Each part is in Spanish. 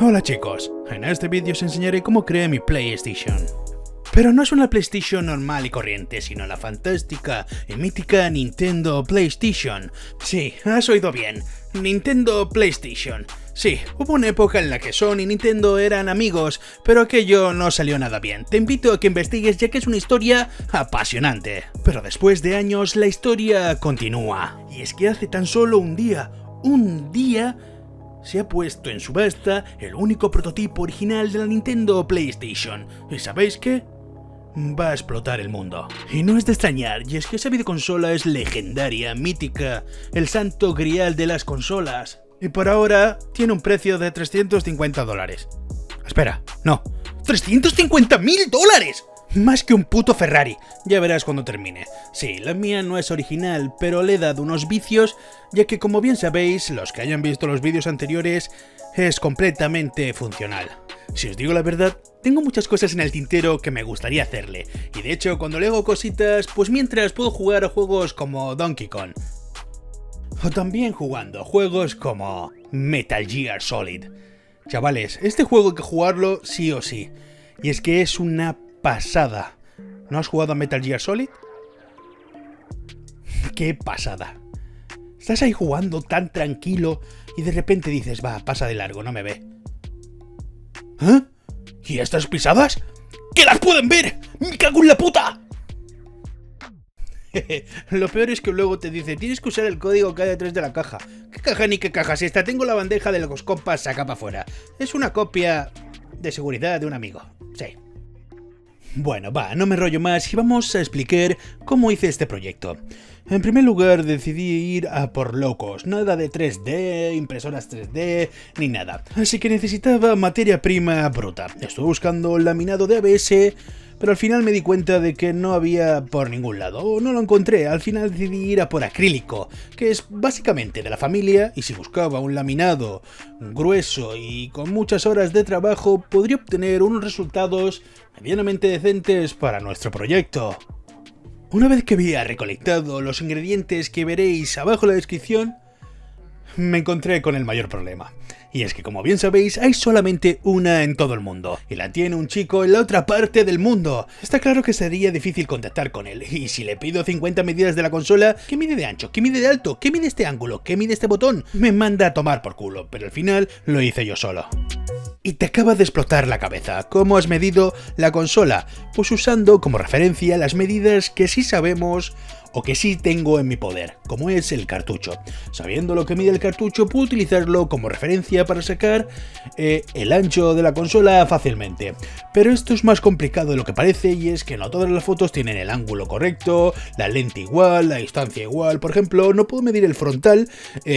Hola chicos, en este vídeo os enseñaré cómo creé mi PlayStation. Pero no es una PlayStation normal y corriente, sino la fantástica y mítica Nintendo PlayStation. Sí, has oído bien, Nintendo PlayStation. Sí, hubo una época en la que Sony y Nintendo eran amigos, pero aquello no salió nada bien. Te invito a que investigues ya que es una historia apasionante. Pero después de años la historia continúa. Y es que hace tan solo un día, se ha puesto en subasta el único prototipo original de la Nintendo PlayStation. ¿Y sabéis qué? Va a explotar el mundo. Y no es de extrañar, y es que esa videoconsola es legendaria, mítica, el santo grial de las consolas. Y por ahora tiene un precio de $350. Espera, no, ¡$350.000! Más que un puto Ferrari, ya verás cuando termine. Sí, la mía no es original, pero le he dado unos vicios, ya que como bien sabéis, los que hayan visto los vídeos anteriores, es completamente funcional. Si os digo la verdad, tengo muchas cosas en el tintero que me gustaría hacerle, y de hecho cuando le hago cositas, pues mientras puedo jugar a juegos como Donkey Kong. O también jugando a juegos como Metal Gear Solid. Chavales, este juego hay que jugarlo sí o sí, y es que es una pasada. ¿No has jugado a Metal Gear Solid? ¡Qué pasada! Estás ahí jugando tan tranquilo y de repente dices, va, pasa de largo, no me ve. ¿Eh? ¿Y estas pisadas? ¡Que las pueden ver! ¡Me cago en la puta! Lo peor es que luego te dice, tienes que usar el código que hay detrás de la caja. ¿Qué caja ni qué caja? Si esta tengo la bandeja de los compas saca para afuera. Es una copia de seguridad de un amigo. Sí. Bueno, va, no me rollo más y vamos a explicar cómo hice este proyecto. En primer lugar decidí ir a por locos, nada de 3D, impresoras 3D, ni nada. Así que necesitaba materia prima bruta. Estuve buscando laminado de ABS, pero al final me di cuenta de que no había por ningún lado, o no lo encontré. Al final decidí ir a por acrílico, que es básicamente de la familia, y si buscaba un laminado grueso y con muchas horas de trabajo, podría obtener unos resultados medianamente decentes para nuestro proyecto. Una vez que había recolectado los ingredientes que veréis abajo en la descripción, me encontré con el mayor problema. Y es que, como bien sabéis, hay solamente una en todo el mundo, y la tiene un chico en la otra parte del mundo. Está claro que sería difícil contactar con él, y si le pido 50 medidas de la consola, ¿qué mide de ancho? ¿Qué mide de alto? ¿Qué mide este ángulo? ¿Qué mide este botón? Me manda a tomar por culo, pero al final lo hice yo solo. Y te acaba de explotar la cabeza. ¿Cómo has medido la consola? Pues usando como referencia las medidas que sí sabemos o que sí tengo en mi poder, como es el cartucho. Sabiendo lo que mide el cartucho, puedo utilizarlo como referencia para sacar el ancho de la consola fácilmente. Pero esto es más complicado de lo que parece, y es que no todas las fotos tienen el ángulo correcto, la lente igual, la distancia igual. Por ejemplo, no puedo medir el frontal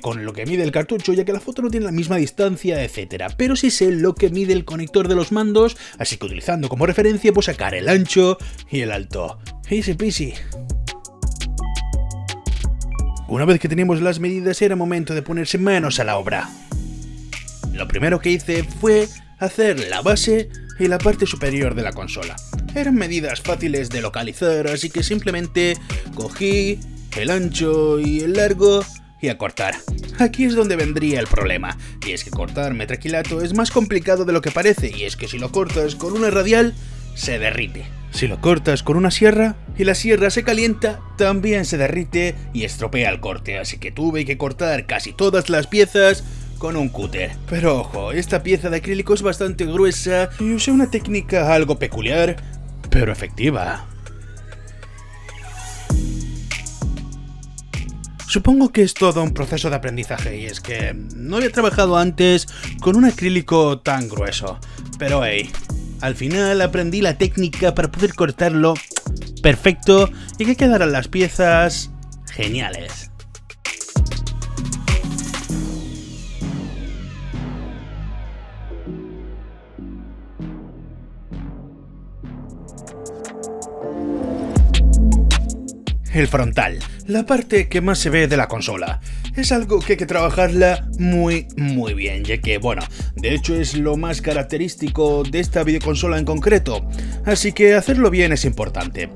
con lo que mide el cartucho, ya que la foto no tiene la misma distancia, etc. Pero sí sé lo que mide el conector de los mandos, así que utilizando como referencia puedo sacar el ancho y el alto. Easy peasy. Una vez que teníamos las medidas, era momento de ponerse manos a la obra. Lo primero que hice fue hacer la base y la parte superior de la consola. Eran medidas fáciles de localizar, así que simplemente cogí el ancho y el largo y a cortar. Aquí es donde vendría el problema, y es que cortar metraquilato es más complicado de lo que parece, y es que si lo cortas con una radial, se derrite. Si lo cortas con una sierra y la sierra se calienta, también se derrite y estropea el corte, así que tuve que cortar casi todas las piezas con un cúter. Pero ojo, esta pieza de acrílico es bastante gruesa y usé una técnica algo peculiar, pero efectiva. Supongo que es todo un proceso de aprendizaje, y es que no había trabajado antes con un acrílico tan grueso, pero hey, al final aprendí la técnica para poder cortarlo perfecto y que quedaran las piezas geniales. El frontal, la parte que más se ve de la consola. Es algo que hay que trabajarla muy bien, ya que, bueno, de hecho es lo más característico de esta videoconsola en concreto, así que hacerlo bien es importante.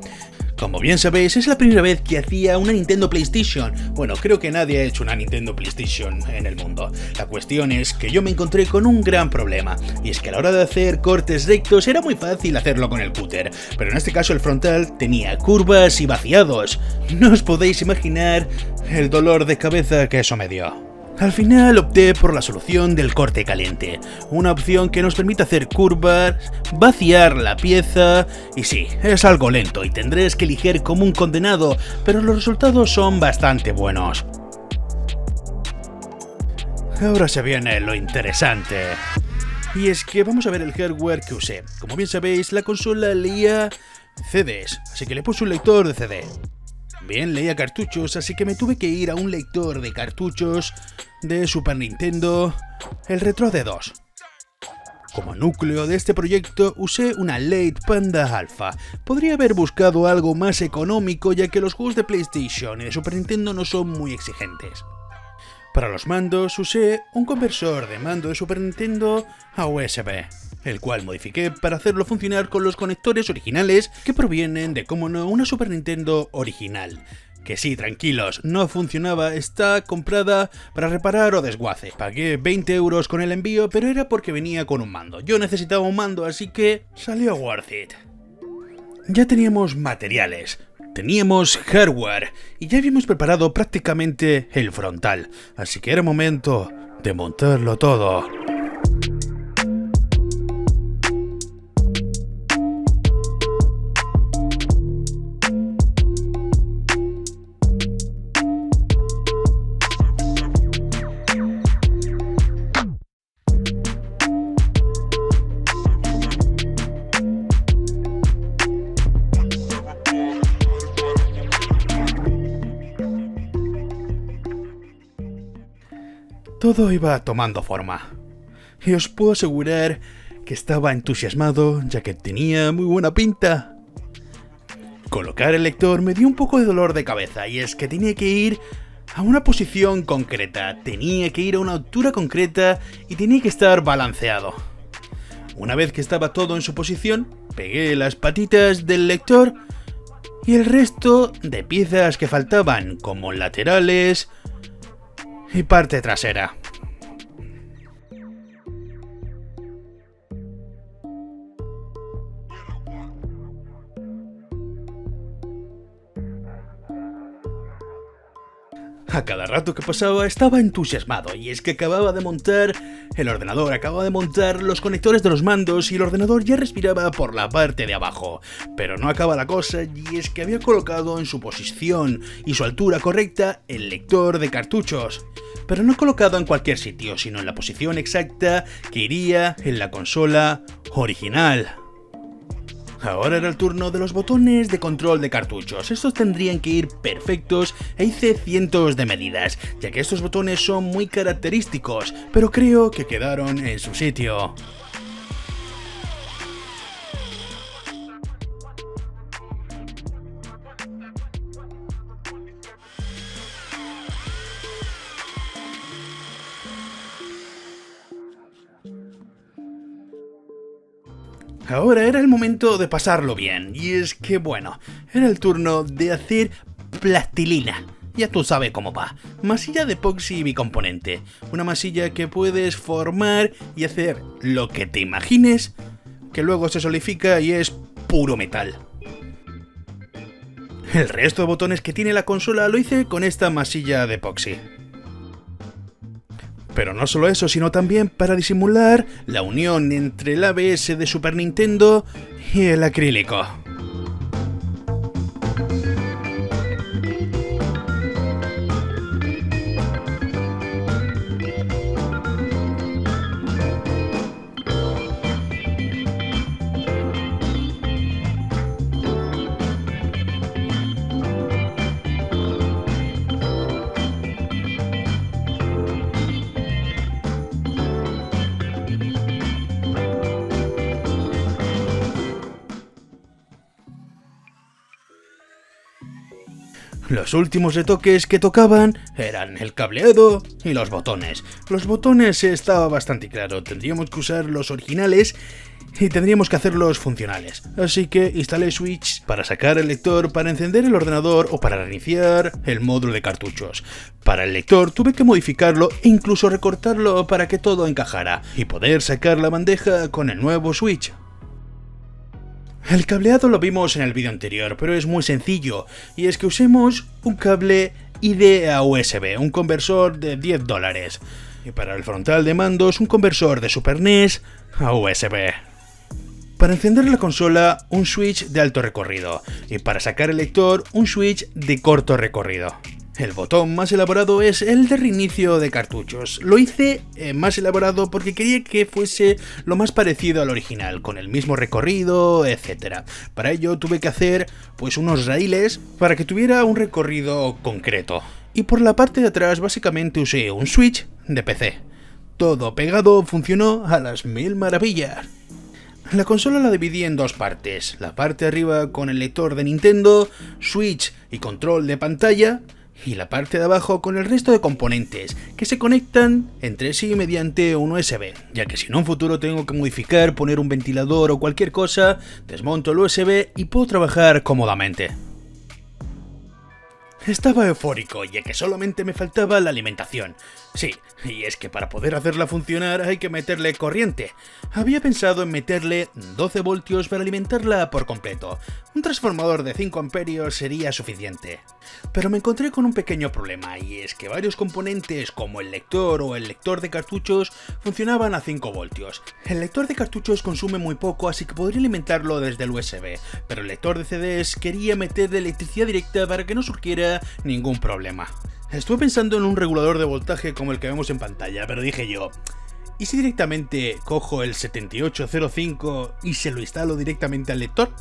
Como bien sabéis, es la primera vez que hacía una Nintendo PlayStation. Bueno, creo que nadie ha hecho una Nintendo PlayStation en el mundo. La cuestión es que yo me encontré con un gran problema, y es que a la hora de hacer cortes rectos era muy fácil hacerlo con el cúter, pero en este caso el frontal tenía curvas y vaciados. No os podéis imaginar el dolor de cabeza que eso me dio. Al final opté por la solución del corte caliente, una opción que nos permite hacer curvas, vaciar la pieza, y sí, es algo lento y tendréis que lijar como un condenado, pero los resultados son bastante buenos. Ahora se viene lo interesante. Y es que vamos a ver el hardware que usé. Como bien sabéis, la consola leía CDs, así que le puse un lector de CD. Bien, leía cartuchos, así que me tuve que ir a un lector de cartuchos de Super Nintendo, el Retro D2. Como núcleo de este proyecto usé una Late Panda Alpha. Podría haber buscado algo más económico, ya que los juegos de PlayStation y de Super Nintendo no son muy exigentes. Para los mandos usé un conversor de mando de Super Nintendo a USB, el cual modifiqué para hacerlo funcionar con los conectores originales que provienen de, como no, una Super Nintendo original. Que sí, tranquilos, no funcionaba, está comprada para reparar o desguace. Pagué 20 euros con el envío, pero era porque venía con un mando. Yo necesitaba un mando, así que salió worth it. Ya teníamos materiales, teníamos hardware y ya habíamos preparado prácticamente el frontal, así que era momento de montarlo todo. Todo iba tomando forma, y os puedo asegurar que estaba entusiasmado, ya que tenía muy buena pinta. Colocar el lector me dio un poco de dolor de cabeza, y es que tenía que ir a una posición concreta, tenía que ir a una altura concreta y tenía que estar balanceado. Una vez que estaba todo en su posición, pegué las patitas del lector y el resto de piezas que faltaban, como laterales y parte trasera. A cada rato que pasaba estaba entusiasmado, y es que acababa de montar el ordenador, acababa de montar los conectores de los mandos y el ordenador ya respiraba por la parte de abajo. Pero no acaba la cosa, y es que había colocado en su posición y su altura correcta el lector de cartuchos. Pero no colocado en cualquier sitio, sino en la posición exacta que iría en la consola original. Ahora era el turno de los botones de control de cartuchos. Estos tendrían que ir perfectos e hice cientos de medidas, ya que estos botones son muy característicos, pero creo que quedaron en su sitio. Ahora era el momento de pasarlo bien, y es que bueno, era el turno de hacer plastilina. Ya tú sabes cómo va. Masilla de epoxi bicomponente. Una masilla que puedes formar y hacer lo que te imagines, que luego se solidifica y es puro metal. El resto de botones que tiene la consola lo hice con esta masilla de epoxi. Pero no solo eso, sino también para disimular la unión entre el ABS de Super Nintendo y el acrílico. Los últimos retoques que tocaban eran el cableado y los botones. Los botones estaba bastante claro, tendríamos que usar los originales y tendríamos que hacerlos funcionales. Así que instalé Switch para sacar el lector, para encender el ordenador o para reiniciar el módulo de cartuchos. Para el lector tuve que modificarlo e incluso recortarlo para que todo encajara y poder sacar la bandeja con el nuevo Switch. El cableado lo vimos en el vídeo anterior, pero es muy sencillo, y es que usemos un cable ID a USB, un conversor de $10. Y para el frontal de mandos, un conversor de Super NES a USB. Para encender la consola, un switch de alto recorrido, y para sacar el lector, un switch de corto recorrido. El botón más elaborado es el de reinicio de cartuchos. Lo hice más elaborado porque quería que fuese lo más parecido al original, con el mismo recorrido, etc. Para ello tuve que hacer unos raíles para que tuviera un recorrido concreto. Y por la parte de atrás básicamente usé un switch de PC. Todo pegado funcionó a las mil maravillas. La consola la dividí en dos partes. La parte de arriba con el lector de Nintendo, Switch y control de pantalla, y la parte de abajo con el resto de componentes, que se conectan entre sí mediante un USB, ya que si en un futuro tengo que modificar, poner un ventilador o cualquier cosa, desmonto el USB y puedo trabajar cómodamente. Estaba eufórico, ya que solamente me faltaba la alimentación. Sí, y es que para poder hacerla funcionar hay que meterle corriente. Había pensado en meterle 12 voltios para alimentarla por completo. Un transformador de 5 amperios sería suficiente. Pero me encontré con un pequeño problema, y es que varios componentes como el lector o el lector de cartuchos funcionaban a 5 voltios. El lector de cartuchos consume muy poco, así que podría alimentarlo desde el USB, pero el lector de CDs quería meterle electricidad directa para que no surgiera ningún problema. Estuve pensando en un regulador de voltaje como el que vemos en pantalla, pero dije yo, ¿y si directamente cojo el 7805 y se lo instalo directamente al lector?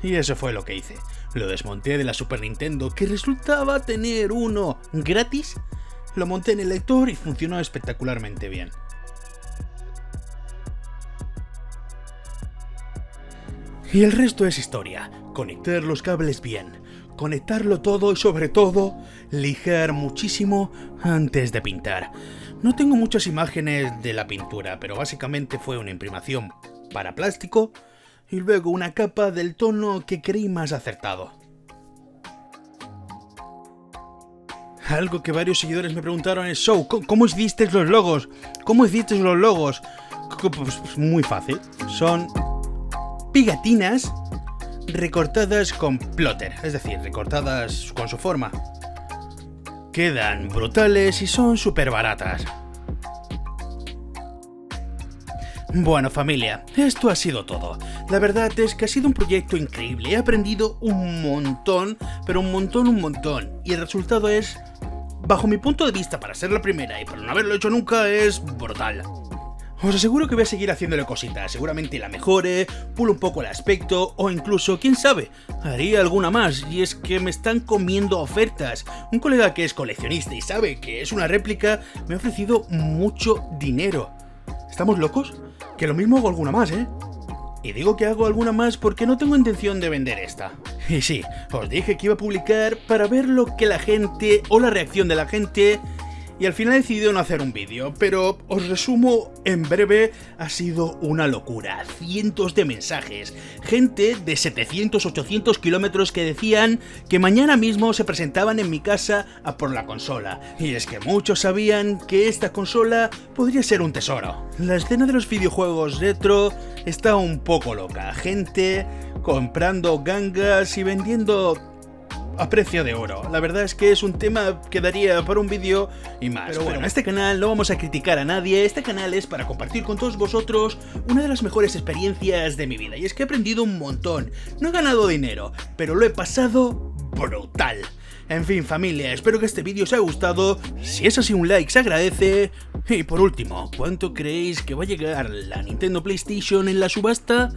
Y eso fue lo que hice. Lo desmonté de la Super Nintendo, que resultaba tener uno gratis, lo monté en el lector y funcionó espectacularmente bien. Y el resto es historia. Conectar los cables bien, conectarlo todo y sobre todo, lijar muchísimo antes de pintar. No tengo muchas imágenes de la pintura, pero básicamente fue una imprimación para plástico y luego una capa del tono que creí más acertado. Algo que varios seguidores me preguntaron es: Show, ¿cómo hiciste los logos? ¿Cómo hiciste los logos? Pues muy fácil. Son pegatinas recortadas con plotter, es decir, recortadas con su forma. Quedan brutales y son súper baratas. Bueno, familia, esto ha sido todo. La verdad es que ha sido un proyecto increíble. He aprendido un montón, pero un montón. Y el resultado es, bajo mi punto de vista, para ser la primera y para no haberlo hecho nunca, es brutal. Os aseguro que voy a seguir haciéndole cositas, seguramente la mejore, pulo un poco el aspecto o incluso, quién sabe, haría alguna más, y es que me están comiendo ofertas. Un colega que es coleccionista y sabe que es una réplica me ha ofrecido mucho dinero. ¿Estamos locos? Que lo mismo hago alguna más, ¿eh? Y digo que hago alguna más porque no tengo intención de vender esta. Y sí, os dije que iba a publicar para ver lo que la gente o la reacción de la gente, y al final he decidido no hacer un vídeo, pero os resumo en breve, ha sido una locura, cientos de mensajes, gente de 700-800 kilómetros que decían que mañana mismo se presentaban en mi casa a por la consola, y es que muchos sabían que esta consola podría ser un tesoro. La escena de los videojuegos retro está un poco loca, gente comprando gangas y vendiendo a precio de oro. La verdad es que es un tema que daría para un vídeo y más. Pero bueno, en este canal no vamos a criticar a nadie, este canal es para compartir con todos vosotros una de las mejores experiencias de mi vida, y es que he aprendido un montón. No he ganado dinero, pero lo he pasado brutal. En fin, familia, espero que este vídeo os haya gustado. Si es así, un like se agradece. Y por último, ¿cuánto creéis que va a llegar la Nintendo PlayStation en la subasta?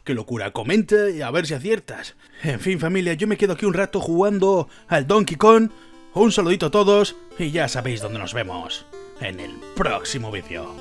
¡Qué locura! Comenta y a ver si aciertas. En fin, familia, yo me quedo aquí un rato jugando al Donkey Kong. Un saludito a todos y ya sabéis dónde nos vemos en el próximo vídeo.